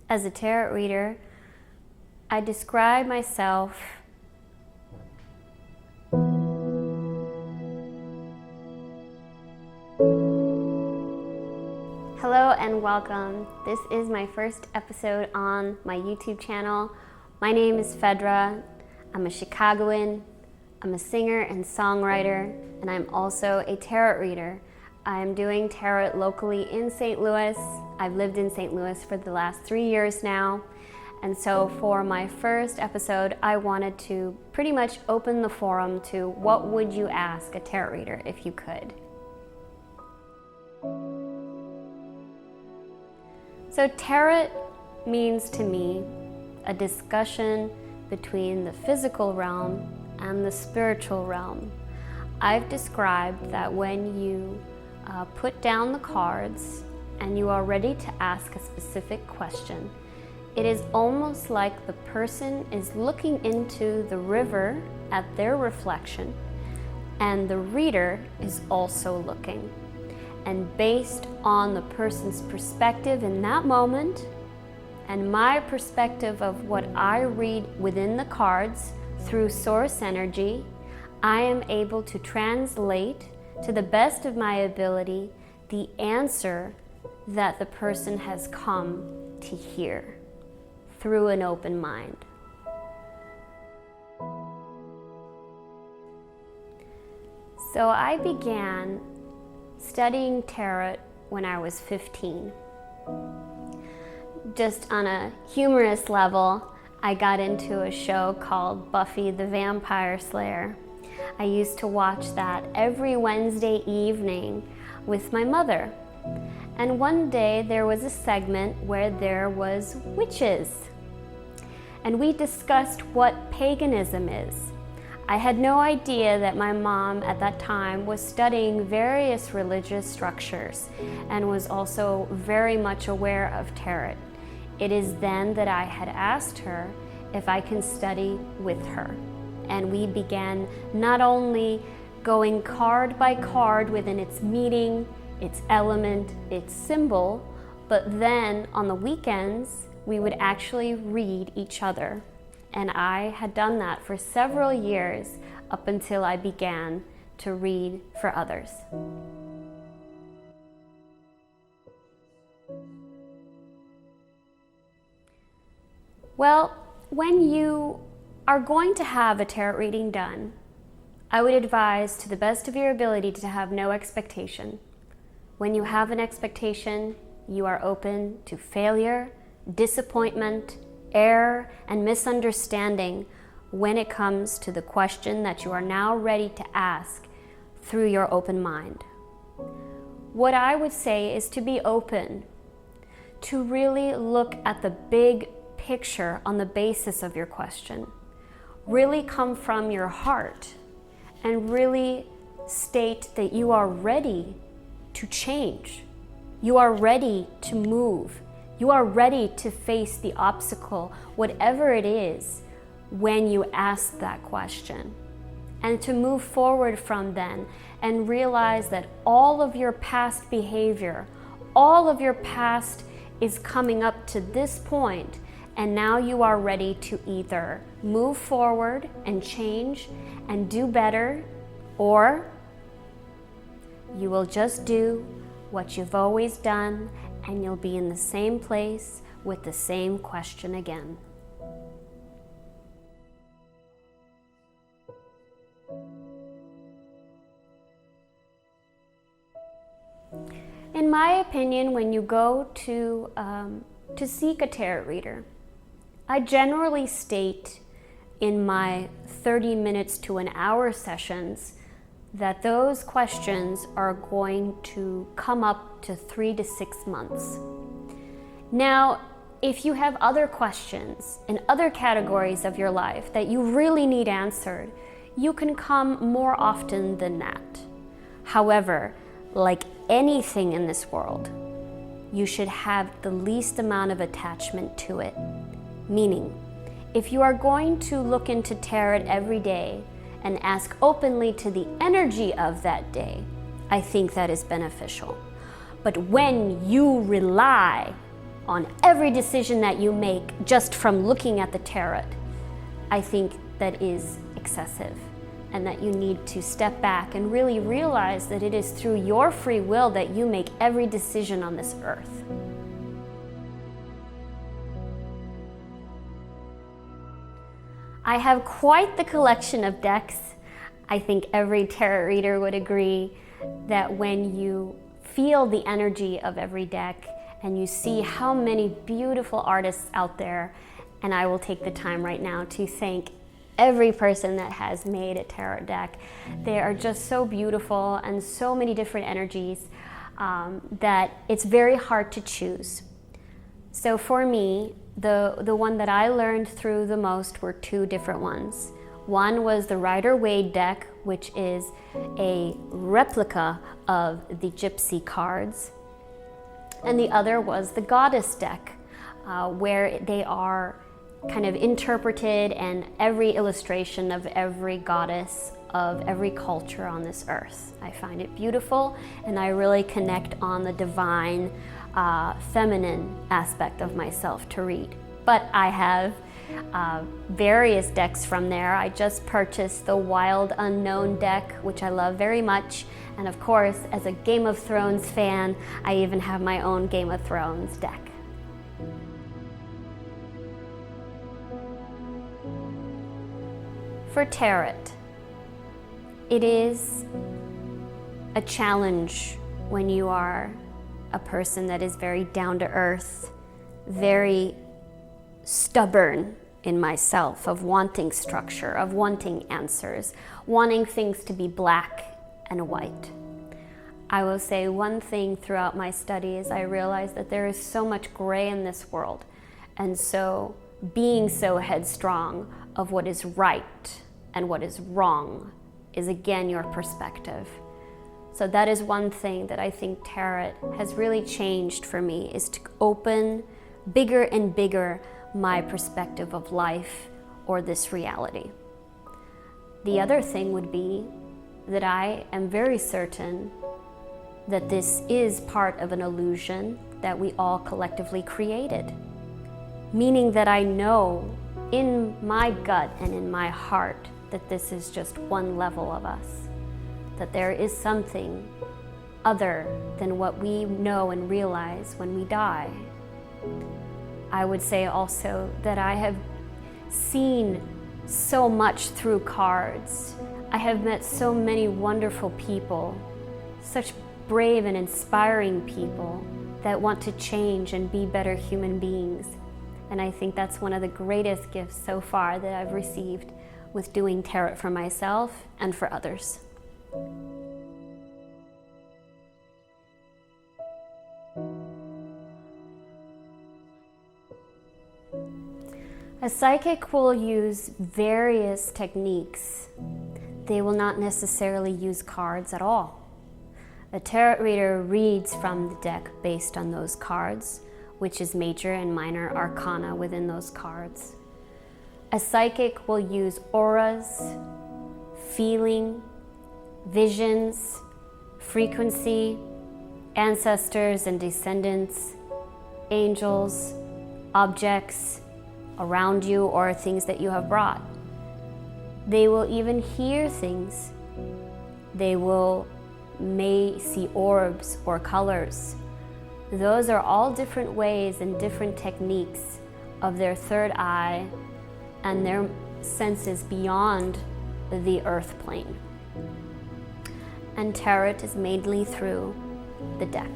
As a tarot reader, I describe myself Hello and welcome. This is my first episode on my YouTube channel. My name is Fedra. I'm a Chicagoan. I'm a singer and songwriter, and I'm also a tarot reader. I'm doing tarot locally in St. Louis. I've lived in St. Louis for the last 3 years now. And so for my first episode, I wanted to pretty much open the forum to what would you ask a tarot reader if you could. So tarot means to me a discussion between the physical realm and the spiritual realm. I've described that when you put down the cards and you are ready to ask a specific question, it is almost like the person is looking into the river at their reflection, and the reader is also looking. And based on the person's perspective in that moment and my perspective of what I read within the cards through source energy, I am able to translate to the best of my ability the answer that the person has come to hear through an open mind. So I began studying tarot when I was 15. Just on a humorous level, I got into a show called Buffy the Vampire Slayer. I used to watch that every Wednesday evening with my mother. And one day there was a segment where there was witches. And we discussed what paganism is. I had no idea that my mom at that time was studying various religious structures and was also very much aware of tarot. It is then that I had asked her if I can study with her. And we began not only going card by card within its meaning, its element, its symbol, but then on the weekends, we would actually read each other. And I had done that for several years up until I began to read for others. Well, when you are going to have a tarot reading done, I would advise to the best of your ability to have no expectation. When you have an expectation, you are open to failure, disappointment, error, and misunderstanding when it comes to the question that you are now ready to ask through your open mind. What I would say is to be open, to really look at the big picture on the basis of your question. Really come from your heart and really state that you are ready to change. You are ready to move. You are ready to face the obstacle, whatever it is, when you ask that question. And to move forward from then and realize that all of your past behavior, all of your past is coming up to this point, and now you are ready to either move forward and change and do better, or you will just do what you've always done and you'll be in the same place with the same question again. In my opinion, when you go to seek a tarot reader, I generally state in my 30 minutes to an hour sessions that those questions are going to come up to 3 to 6 months. Now, if you have other questions in other categories of your life that you really need answered, you can come more often than that. However, like anything in this world, you should have the least amount of attachment to it. Meaning, if you are going to look into tarot every day and ask openly to the energy of that day, I think that is beneficial. But when you rely on every decision that you make just from looking at the tarot, I think that is excessive, and that you need to step back and really realize that it is through your free will that you make every decision on this earth. I have quite the collection of decks. I think every tarot reader would agree that when you feel the energy of every deck and you see how many beautiful artists out there, and I will take the time right now to thank every person that has made a tarot deck. They are just so beautiful and so many different energies that it's very hard to choose. So for me, the one that I learned through the most were two different ones. One was the Rider-Waite deck, which is a replica of the Gypsy cards. And the other was the Goddess deck, where they are kind of interpreted, and every illustration of every goddess of every culture on this earth. I find it beautiful, and I really connect on the divine feminine aspect of myself to read. But I have various decks from there. I just purchased the Wild Unknown deck, which I love very much. And of course, as a Game of Thrones fan, I even have my own Game of Thrones deck. For tarot, it is a challenge when you are a person that is very down to earth, very stubborn in myself, of wanting structure, of wanting answers, wanting things to be black and white. I will say one thing throughout my studies, I realized that there is so much gray in this world. And so being so headstrong of what is right and what is wrong is again your perspective. So that is one thing that I think tarot has really changed for me, is to open bigger and bigger my perspective of life or this reality. The other thing would be that I am very certain that this is part of an illusion that we all collectively created. Meaning that I know in my gut and in my heart that this is just one level of us, that there is something other than what we know and realize when we die. I would say also that I have seen so much through cards. I have met so many wonderful people, such brave and inspiring people that want to change and be better human beings. And I think that's one of the greatest gifts so far that I've received with doing tarot for myself and for others. A psychic will use various techniques. They will not necessarily use cards at all. A tarot reader reads from the deck based on those cards, which is major and minor arcana within those cards. A psychic will use auras, feeling, visions, frequency, ancestors and descendants, angels, objects around you or things that you have brought. They will even hear things. They may see orbs or colors. Those are all different ways and different techniques of their third eye and their senses beyond the earth plane. And tarot is mainly through the deck.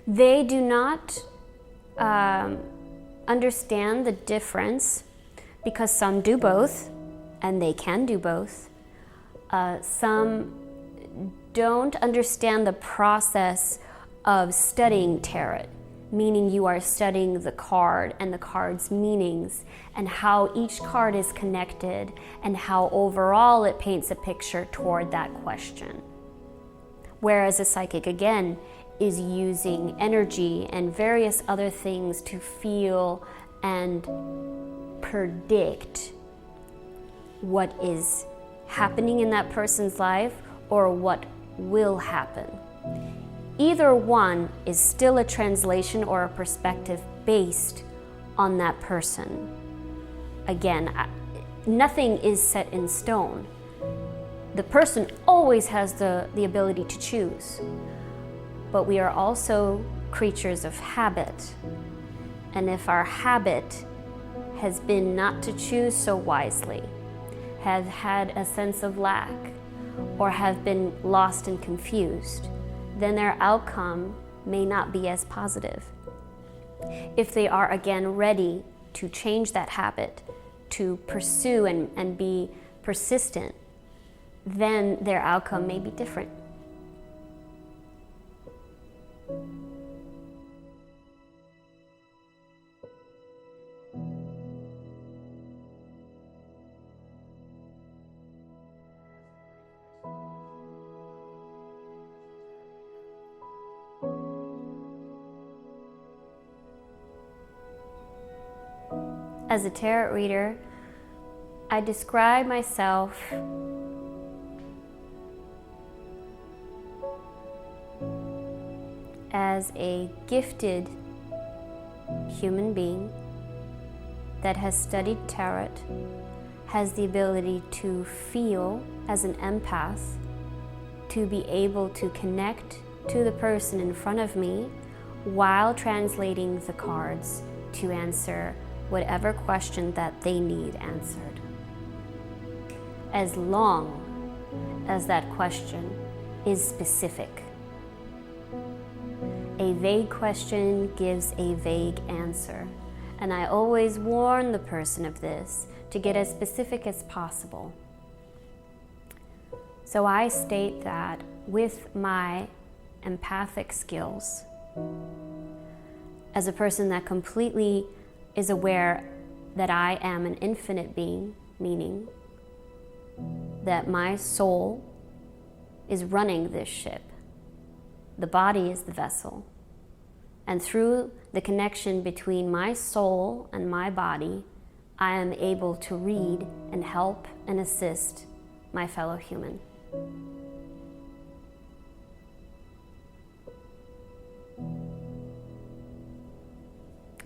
They do not understand the difference, because some do both, and they can do both. Some don't understand the process of studying tarot, meaning you are studying the card and the card's meanings and how each card is connected and how overall it paints a picture toward that question. Whereas a psychic, again, is using energy and various other things to feel and predict what is happening in that person's life or what will happen. Either one is still a translation or a perspective based on that person. Again, nothing is set in stone. The person always has the ability to choose, but we are also creatures of habit. And if our habit has been not to choose so wisely, have had a sense of lack, or have been lost and confused, then their outcome may not be as positive. If they are again ready to change that habit, to pursue and be persistent, then their outcome may be different. As a tarot reader, I describe myself as a gifted human being that has studied tarot, has the ability to feel as an empath, to be able to connect to the person in front of me while translating the cards to answer whatever question that they need answered. As long as that question is specific. A vague question gives a vague answer, and I always warn the person of this to get as specific as possible. So I state that with my empathic skills, as a person that completely is aware that I am an infinite being, meaning that my soul is running this ship. The body is the vessel. And through the connection between my soul and my body, I am able to read and help and assist my fellow human.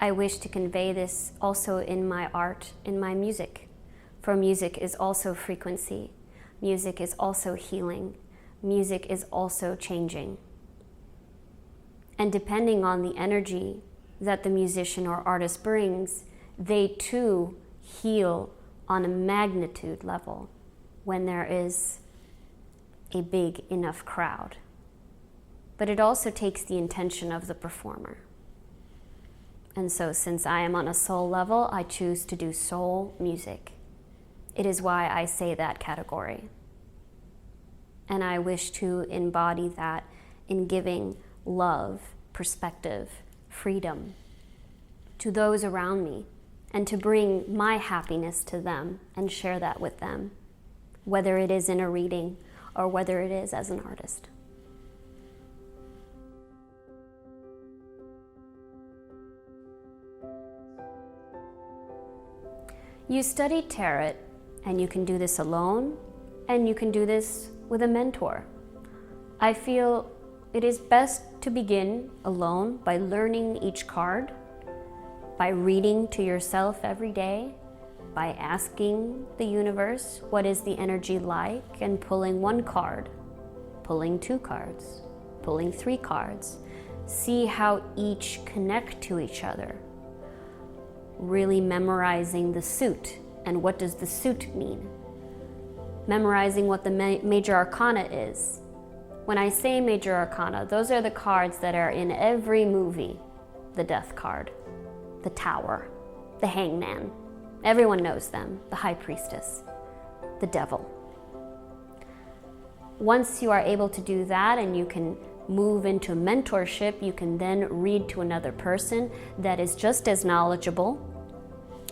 I wish to convey this also in my art, in my music. For music is also frequency. Music is also healing. Music is also changing. And depending on the energy that the musician or artist brings, they too heal on a magnitude level when there is a big enough crowd. But it also takes the intention of the performer. And so since I am on a soul level, I choose to do soul music. It is why I say that category. And I wish to embody that in giving love, perspective, freedom to those around me, and to bring my happiness to them and share that with them, whether it is in a reading or whether it is as an artist. You study tarot, and you can do this alone, and you can do this with a mentor. I feel it is best to begin alone by learning each card, by reading to yourself every day, by asking the universe what is the energy like, and pulling one card, pulling two cards, pulling three cards. See how each connect to each other. Really memorizing the suit and what does the suit mean. Memorizing what the major arcana is. When I say major arcana, those are the cards that are in every movie. The death card, the tower, the hangman. Everyone knows them. The high priestess, the devil. Once you are able to do that and you can move into mentorship, you can then read to another person that is just as knowledgeable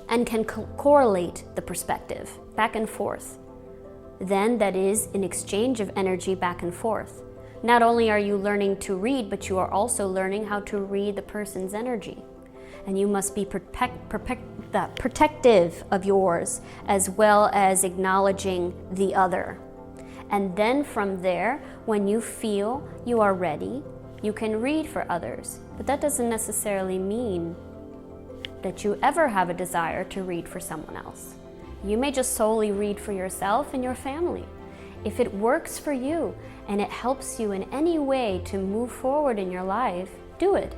and can correlate the perspective back and forth. Then that is an exchange of energy back and forth. Not only are you learning to read, but you are also learning how to read the person's energy. and you must be protective of yours, as well as acknowledging the other. And then from there, when you feel you are ready, you can read for others. But that doesn't necessarily mean that you ever have a desire to read for someone else. You may just solely read for yourself and your family. If it works for you and it helps you in any way to move forward in your life, do it.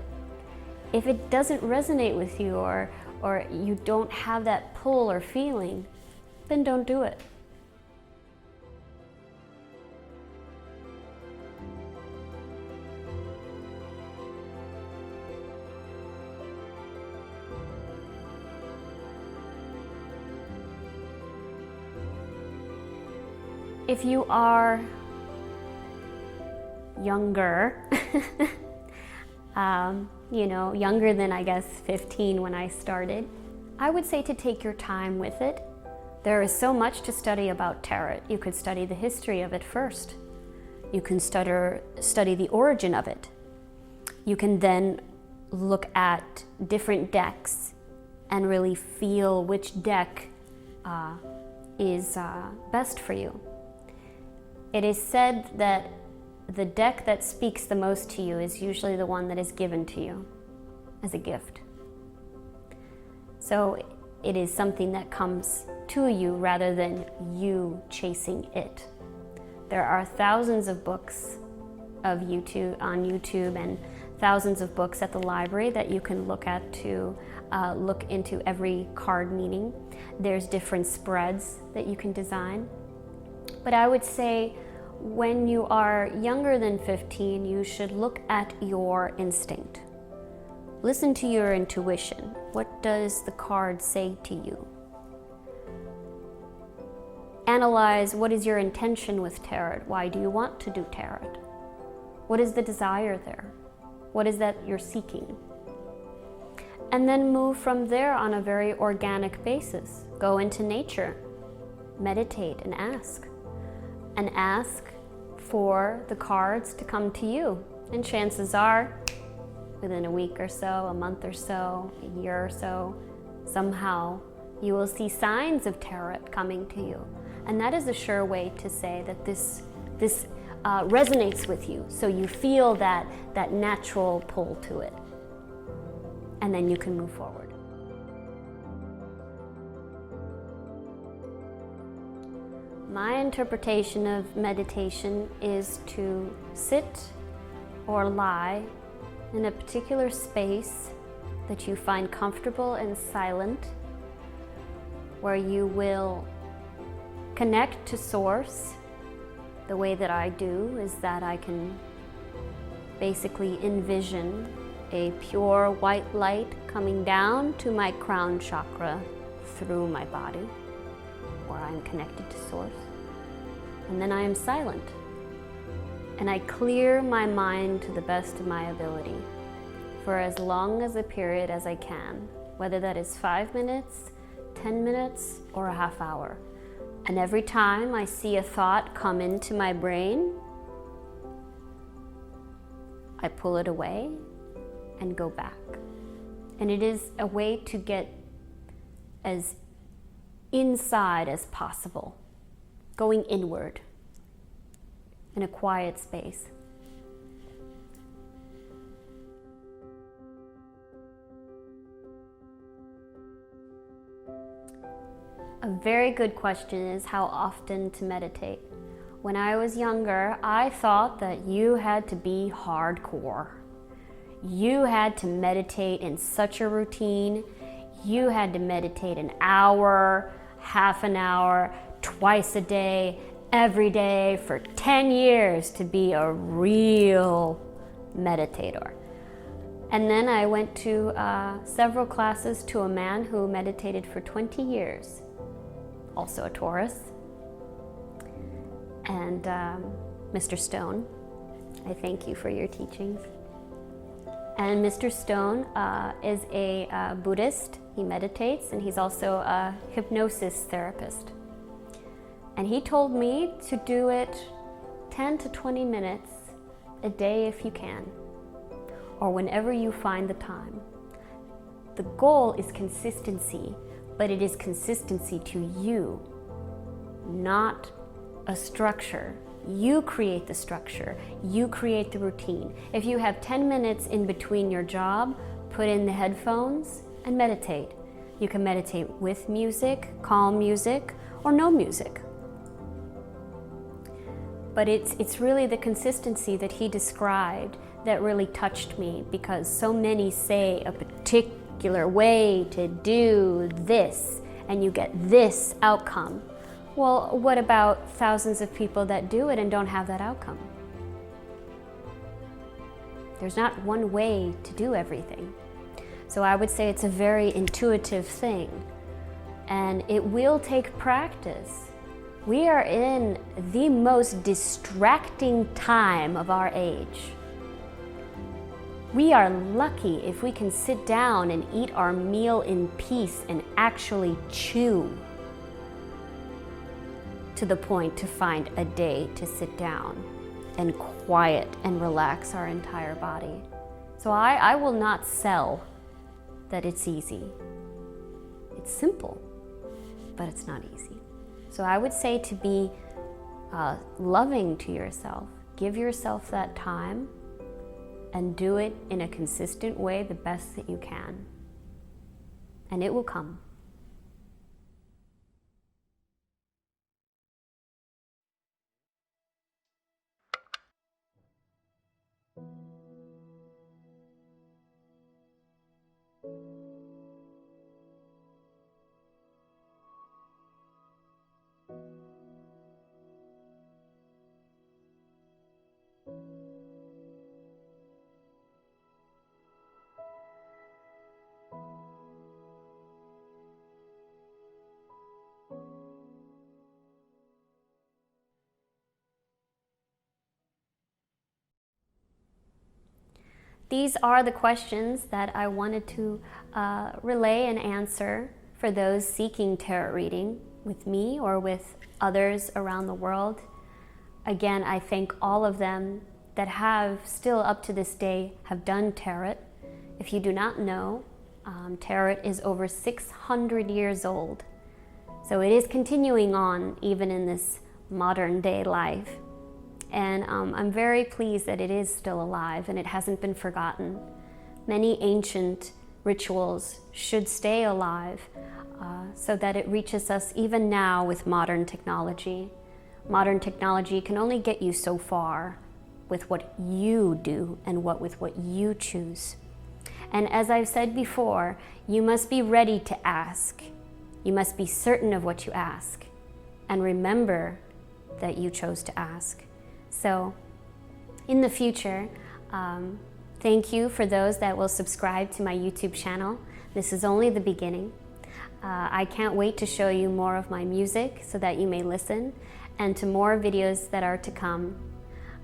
If it doesn't resonate with you or you don't have that pull or feeling, then don't do it. If you are younger, younger than, I guess, 15 when I started, I would say to take your time with it. There is so much to study about tarot. You could study the history of it first. You can study the origin of it. You can then look at different decks and really feel which deck is best for you. It is said that the deck that speaks the most to you is usually the one that is given to you as a gift. So it is something that comes to you rather than you chasing it. There are thousands of books on YouTube and thousands of books at the library that you can look at to look into every card meaning. There's different spreads that you can design. But I would say when you are younger than 15, you should look at your instinct. Listen to your intuition. What does the card say to you? Analyze what is your intention with tarot. Why do you want to do tarot? What is the desire there? What is that you're seeking? And then move from there on a very organic basis. Go into nature, meditate and ask. And ask for the cards to come to you. And chances are, within a week or so, a month or so, a year or so, somehow you will see signs of tarot coming to you. And that is a sure way to say that this resonates with you. So you feel that natural pull to it. And then you can move forward. My interpretation of meditation is to sit or lie in a particular space that you find comfortable and silent, where you will connect to source. The way that I do is that I can basically envision a pure white light coming down to my crown chakra through my body, where I'm connected to source. And then I am silent. And I clear my mind to the best of my ability for as long as a period as I can, whether that is 5 minutes, 10 minutes, or a half hour. And every time I see a thought come into my brain, I pull it away and go back. And it is a way to get as inside as possible, going inward in a quiet space. A very good question is how often to meditate. When I was younger, I thought that you had to be hardcore. You had to meditate in such a routine. You had to meditate an hour, half an hour, twice a day, every day for 10 years to be a real meditator. And then I went to several classes to a man who meditated for 20 years, also a Taurus, and Mr. Stone. I thank you for your teachings. And Mr. Stone is a Buddhist. He meditates, and he's also a hypnosis therapist. And he told me to do it 10 to 20 minutes a day if you can, or whenever you find the time. The goal is consistency, but it is consistency to you, not a structure. You create the structure, you create the routine. If you have 10 minutes in between your job, put in the headphones and meditate. You can meditate with music, calm music, or no music. But it's really the consistency that he described that really touched me, because so many say a particular way to do this and you get this outcome. Well, what about thousands of people that do it and don't have that outcome? There's not one way to do everything. So I would say it's a very intuitive thing, and it will take practice. We are in the most distracting time of our age. We are lucky if we can sit down and eat our meal in peace and actually chew, to the point to find a day to sit down and quiet and relax our entire body. So I will not sell that it's easy. It's simple, but it's not easy. So I would say to be loving to yourself. Give yourself that time and do it in a consistent way, the best that you can. And it will come. These are the questions that I wanted to relay and answer for those seeking tarot reading with me or with others around the world. Again, I thank all of them that have still up to this day have done tarot. If you do not know, tarot is over 600 years old. So it is continuing on even in this modern day life. And I'm very pleased that it is still alive and it hasn't been forgotten. Many ancient rituals should stay alive so that it reaches us even now with modern technology. Modern technology can only get you so far with what you do and with what you choose. And as I've said before, you must be ready to ask. You must be certain of what you ask. And remember that you chose to ask. So in the future, thank you for those that will subscribe to my YouTube channel. This is only the beginning. I can't wait to show you more of my music so that you may listen, and to more videos that are to come.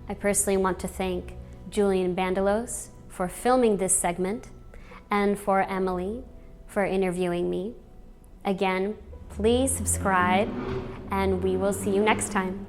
I personally want to thank Julian Bandalos for filming this segment, and for Emily for interviewing me. Again, please subscribe, and we will see you next time.